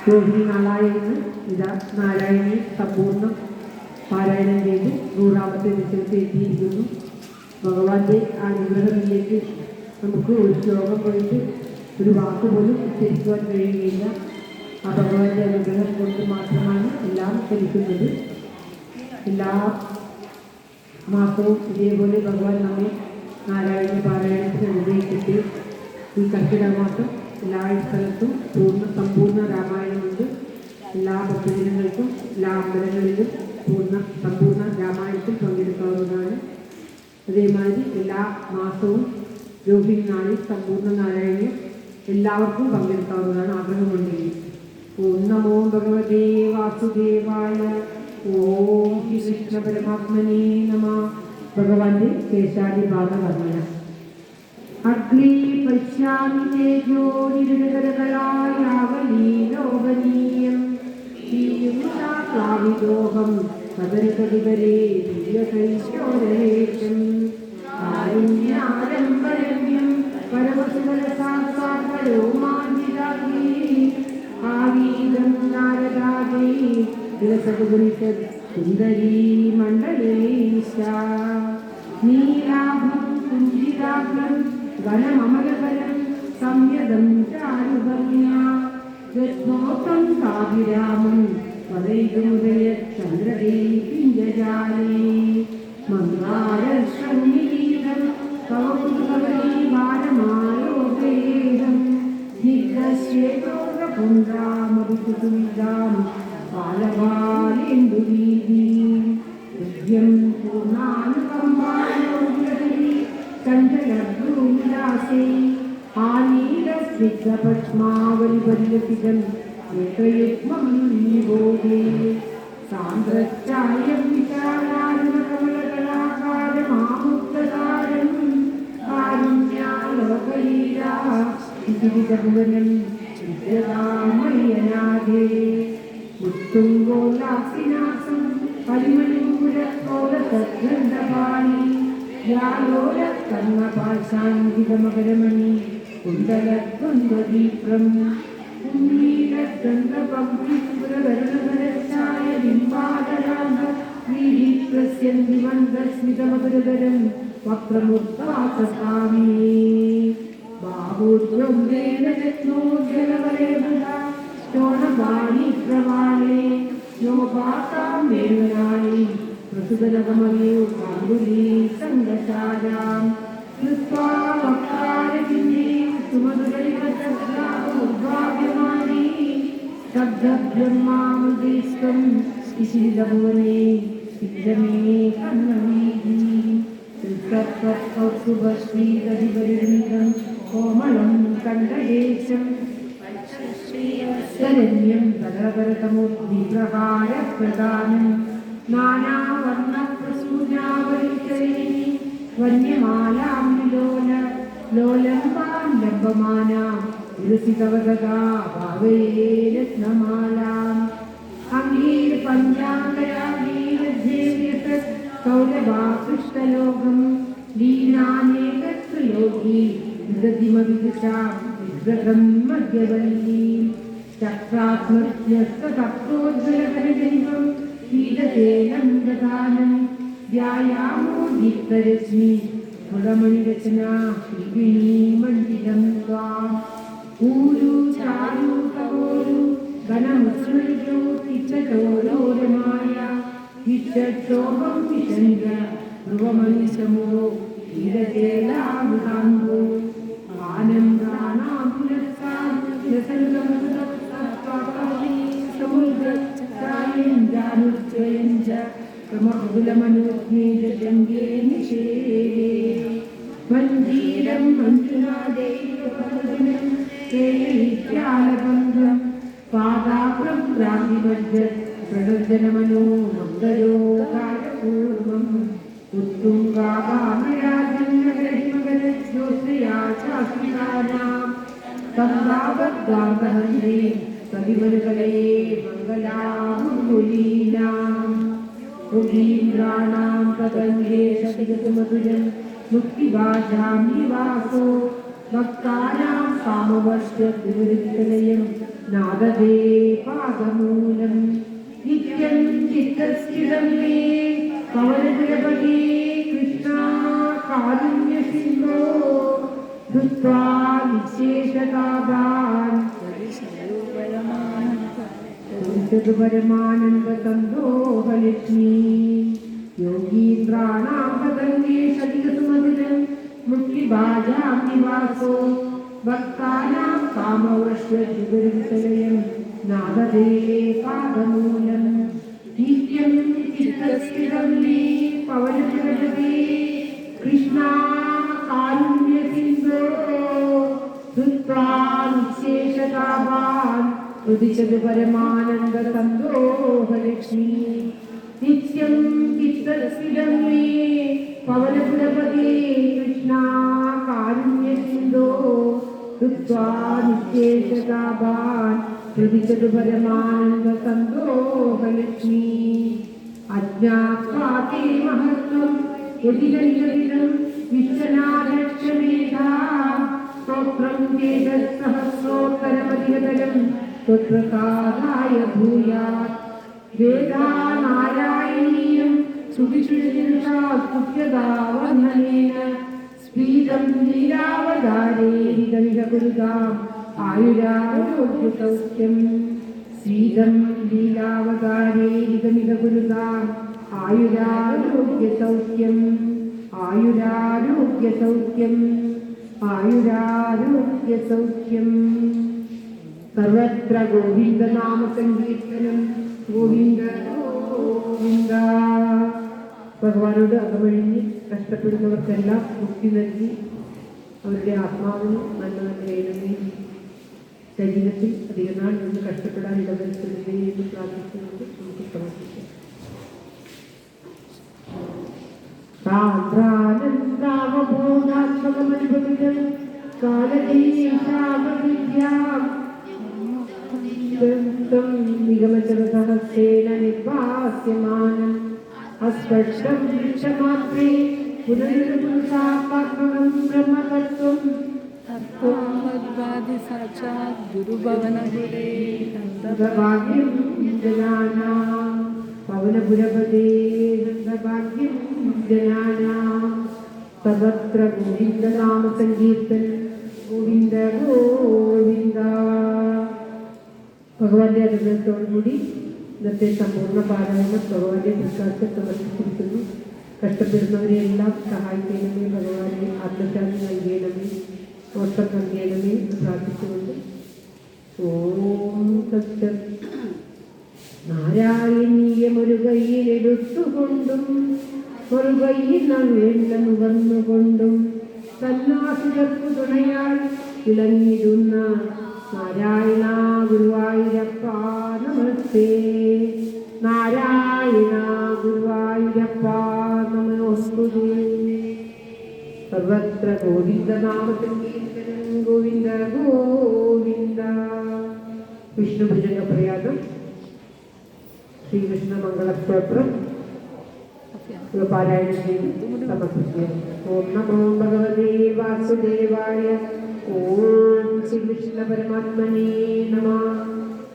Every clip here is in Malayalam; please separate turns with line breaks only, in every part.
രോഹിണി നാളായിരുന്നു ഇതാ നാരായണി സമ്പൂർണ്ണം പാരായണം ചെയ്ത് 100ാമത്തെ ദിവസത്തിൽ എത്തിയിരിക്കുന്നു. ഭഗവാന്റെ അനുഗ്രഹത്തിലേക്ക് നമുക്ക് ഒരു ശ്ലോകം പോയിട്ട് ഒരു വാക്ക് പോലും ഉച്ചരിക്കുവാൻ കഴിയുകയില്ല. ആ ഭഗവാന്റെ അനുഗ്രഹം കൊണ്ട് മാത്രമാണ് എല്ലാം ചലിക്കുന്നത്. എല്ലാ മാസവും ഇതേപോലെ ഭഗവാൻ നമ്മെ നാരായണ പാരായണത്തിന് അനുഗ്രഹിച്ചിട്ട് ഈ കർക്കിടക മാസം എല്ലാ സ്ഥലത്തും സമ്പൂർണ്ണ രാമായണമുണ്ട്. എല്ലാ ഭക്തജനങ്ങൾക്കും എല്ലാ അമ്പലങ്ങളിലും സമ്പൂർണ്ണ രാമായണത്തിൽ പങ്കെടുക്കാവുന്നതാണ്. അതേമാതിരി എല്ലാ മാസവും രോഹിണി നാളിൽ സമ്പൂർണ്ണ നാരായണീയം എല്ലാവർക്കും പങ്കെടുക്കാവുന്നതാണ് ആഗ്രഹമുണ്ടെങ്കിൽ. ഓം നമോ ഭഗവതേ വാസുദേവായ. ഓം ശ്രീകൃഷ്ണ പരമാത്മനേ നമ. ഭഗവാന്റെ ശേഷാദിഭാഗ വർണ്ണന. അഗ്നി പശ്യാമി തേജോനിരകരകളായാവലീലോകനീയം ശ്രീയുക്താവിദോഹം സദരകവിവരേ ദിവ്യകൈശോരേഷം കാരുണ്യാരംഭരമ്യം പരമസുരസാക്ഷാത്പരോ മാഞ്ജിതാഗ്നി ആവീതം നാരദാദേ വിലസദ്ഗുണിതത് സുന്ദരീ മണ്ഡലേശ നീലാഭം കുഞ്ചിതാഭം വനമമലപരം സംയതം ചാരുഭംഗ്യ രത്നോത്തം കാവിരാമം വദൈതുദയ ചന്ദ്രദേവിഞ്ജജാലേ മന്ദാരശ്രമിലീതം കൗതുകവരീവാരമാലോകേഹം നിഗ്രശ്വേതോഗ്രപുണ്ഡ്രാമവിതുസുവിദാം ബാലബാലേന്ദുവീദീം ഹൃദ്യം പൂർണ്ണാനുകമ്പാലോഗ്രഹരി ചഞ്ചലഭ്രൂവിലാസേ ആനീലസ്നിഗ്ധപത്മാവലിപരിലസിതം ഏകയുഗ്മം നിബോധേ സാന്ദ്രച്ചായം വിശാലാരുണകമലകലാകാരമാമുക്തകാരം കാരുണ്യാലോകലീലാ വിവിധഭുവനം വിദ്യതാമയ്യനാഥേ മുത്തുംഗോലാസിനാസം പരിമണിപുരത്തോലസദ്ഗന്ധപാണി യാലോലകർണപാശാങ്കിതമകരമണി കുണ്ടലദ്വന്ദ്വദീപ്രം ഉന്നീലദ്വന്ദ്വപംക്തിപുരവരണധരച്ചായ ബിംബാദരാംഗ വീതിപ്രസ്യന്തിമന്ദസ്മിതമധുരധരം വക്രമുക്താസസ്വാമി ബാഹുർജ്വം രത്നോജ്വലവലേഭുത സ്റ്റോണവാണി പ്രവാളേ യോപാതാം വേണുനാളി പ്രസുതനകമയോ കാങ്കുലീ സംഗശാലാം കൃത്വാ വക്രാരവിന്ദേ സുമധുരൈവചദ്രാഗോദ്ഭാഗ്യമാനീ ശബ്ദബ്രഹ്മാമൃതേസ്ത്വം ശിശിരഭുവനേ ചിത്രമേ കർണവീധി തത്സത്വസ്തുഭശ്രീതധിപരിണിതം കോമളം കണ്ഠദേശം ശരണ്യം തദപരതമോദ്വിപ്രകാരപ്രദാനം നാനാവർണ്ണപ്രസൂനാവലിചൈനി വന്യമാലാം വിലോല ലോലംബാം ലംബമാനാം വിലസിതവതകാ ഭാവയേ രത്നമാലാം അംഗീർ പഞ്ചാംഗരാഗീരധ്യേയസത് കൗരവാകൃഷ്ടലോകം ദീനാനേകത്രിലോകീ വിദതിമവിദുഷാം വിഗ്രഹം മധ്യവല്ലീം ചക്രാത്മജ്ഞസ്തപ്രോജ്വലകരജൈവം പീഠതേനം ദദാനം ധ്യായാമോ ദീപ്തരശ്മി ഫുലമണിരചനാ ശില്പിണീ മണ്ഡിതം ത്വാം ഊരു ചാരു കവോരു ഘനമുസ്മൃജോ തിച്ചോരോരമായ വിക്ഷോഭം വിശങ്ക ധ്രുവമനുശമോ പീഠതേലാമൃതാംബോ ആനന്ദാനാം പുനഃസാം സമകുലമനോജ്ഞേ നിഷേവേ മഞ്ജീരം മഞ്ജുനാദേവ്യാലബന്ധം പാദാപ്രാന്തിമജ്ജ പ്രവർജനമനോ മംഗലോ കാലപൂർവം ഉത്തുംഗാഭാമയാജന്മകരിമകരജ്യോശ്രിയാചാസ്മികാനാം തന്താവദ്ഗാംഗഹന്ത്രേ പ്രതിമരുകളേ മംഗലാമുലീനാം ഉഗീന്ദ്രാണാം പതംഗേ സതിഗതമധുരം മുക്തിഭാഷാം നിവാസോ ഭക്താനാം കാമവർഷത്തിലയം നാദദേ പാദമൂലം നിത്യം ചിത്തസ്ഥിതം മേ പവനപുരപതി കൃഷ്ണ കാരുണ്യസിന്ധോ ധൃത്വാ നിശേഷതാപാൻ പരമാനന്ദസന്തോഹലക്ഷ്മീ യോഗീന്ദ്രാണാം പതംഗേഷധികസുമതിരം മുക്തിഭാജാം നിവാസോ ഭക്താനാം കാമവർഷവിതലയം നാദദേ പാദമൂലം നിത്യം ചിത്തസ്ഥിതം മേ പവനപുരപതി കൃഷ്ണ കാരുണ്യസിന്ധോ ധൃത്വാ നിശേഷതാപാൻ ഉദിച്ചത് പരമാനന്ദസന്തോഹലക്ഷ്മീ നിത്യം ചിത്തസ്ഥിതം മേ പവനപുരപതി കൃഷ്ണ കാരുണ്യസിന്ധോ ധൃത്വാ നിശേഷതാപാൻ ഉദിച്ചത് പരമാനന്ദസന്തോഹലക്ഷ്മീ അജ്ഞാത്വാതേ മഹത്വം യതികൈകവിധം വിശ്വനാഥക്ഷമേധാ സ്തോത്രം ചേതസഹസ്രോത്തരമധികതരം ത്വത്പ്രസാദായ ഭൂയാത് വേദാനാരായണീയം സുവിശുദ്ധ്യതാവർണ്ണനേന സ്ഫീതം ലീലാവതാരേരിതമിഹ കുരുതാം ആയുരാരോഗ്യസൗഖ്യം സ്ഫീതം ലീലാവതാരേരിതമിഹ കുരുതാം ആയുരാരോഗ്യസൗഖ്യം ആയുരാരോഗ്യസൗഖ്യം ആയുരാരോഗ്യസൗഖ്യം സർവത്ര ഗോവിന്ദനാമസങ്കീർത്തനം ഗോവിന്ദ ഗോവിന്ദ. ഭഗവാനോട് അകമഴിഞ്ഞ് കഷ്ടപ്പെടുന്നവർക്കെല്ലാം മുക്തി നൽകി അവരുടെ ആത്മാവിന് നല്ല വേദനേ ശരീരത്തിൽ അധികനാൾ നിന്ന് കഷ്ടപ്പെടാൻ ഇടവരുത്തരുതേ എന്ന് പ്രാർത്ഥിച്ചുകൊണ്ട് നമുക്ക് പ്രവർത്തിക്കാം. സാന്ദ്രാനന്ദാവബോധാത്മകമനുഭവിതം കാലദേശാവവിദ്യാം നിഗമചരസഹസ്രേണ നിർവാസ്യമാനം അസ്പഷ്ടം വൃക്ഷമാത്രേ പുനരുപുരുഷാത്മകം ബ്രഹ്മതത്വം
സാക്ഷാത് ഗുരുഭവനഗുരേ
ഭാഗ്യം ജനാനാം പവനപുരപദേ ഭാഗ്യം ജനാനാം സർവത്ര ഗോവിന്ദനാമ സങ്കീർത്തനം ഗോവിന്ദ ഗോവിന്ദ. ഭഗവാന്റെ അനുഗ്രഹത്തോടുകൂടി ഇന്നത്തെ സമ്പൂർണ്ണ പാരായണം ഭഗവാന്റെ പ്രസാദത്തെ സമർപ്പിച്ചിരിക്കുന്നു. കഷ്ടപ്പെടുന്നവരെയെല്ലാം സഹായിക്കണമേ, ഭഗവാനെ ആത്മശാന്തി നൽകണമേ, മോക്ഷം നൽകണമേ എന്ന് പ്രാർത്ഥിച്ചുകൊണ്ട് ഓം സത്യം. നാരായണീയമൊരു കയ്യിലെടുത്തുകൊണ്ടും ഒരു കയ്യിൽ വേണ്ട നുകർന്നുകൊണ്ടും സന്യാസികർക്കു തുണയായി വിളങ്ങിടുന്ന നാരായണ ഗുരുവായൂരപ്പ നമസ്തേ. നാരായണ ഗുരുവായൂരപ്പ നമോസ്തുതേ. സർവത്ര ഗോവിന്ദനാമസങ്കീർത്തനം ഗോവിന്ദ ഗോവിന്ദ. വിഷ്ണുഭുജംഗ പ്രയാഗം ശ്രീകൃഷ്ണ മംഗളസ്തോത്രം പാരായണം ചെയ്ത് സമർപ്പിക്കുക. ഓം നമോ ഭഗവതേ വാസുദേവായ. ഓം ശ്രീകൃഷ്ണ പരമാത്മനേ നമഃ.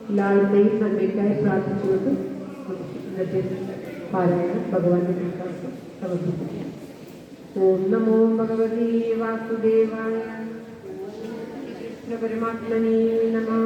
എല്ലാവരുടെയും നന്മയ്ക്കായി പ്രാർത്ഥിച്ചുകൊണ്ട് ഇന്നത്തെ പാരായണം ഭഗവാന്റെ വിശ്വാസം സമർപ്പിക്കുക. ഓം നമോ ഭഗവതേ വാസുദേവായ. ശ്രീകൃഷ്ണ പരമാത്മനേ നമഃ.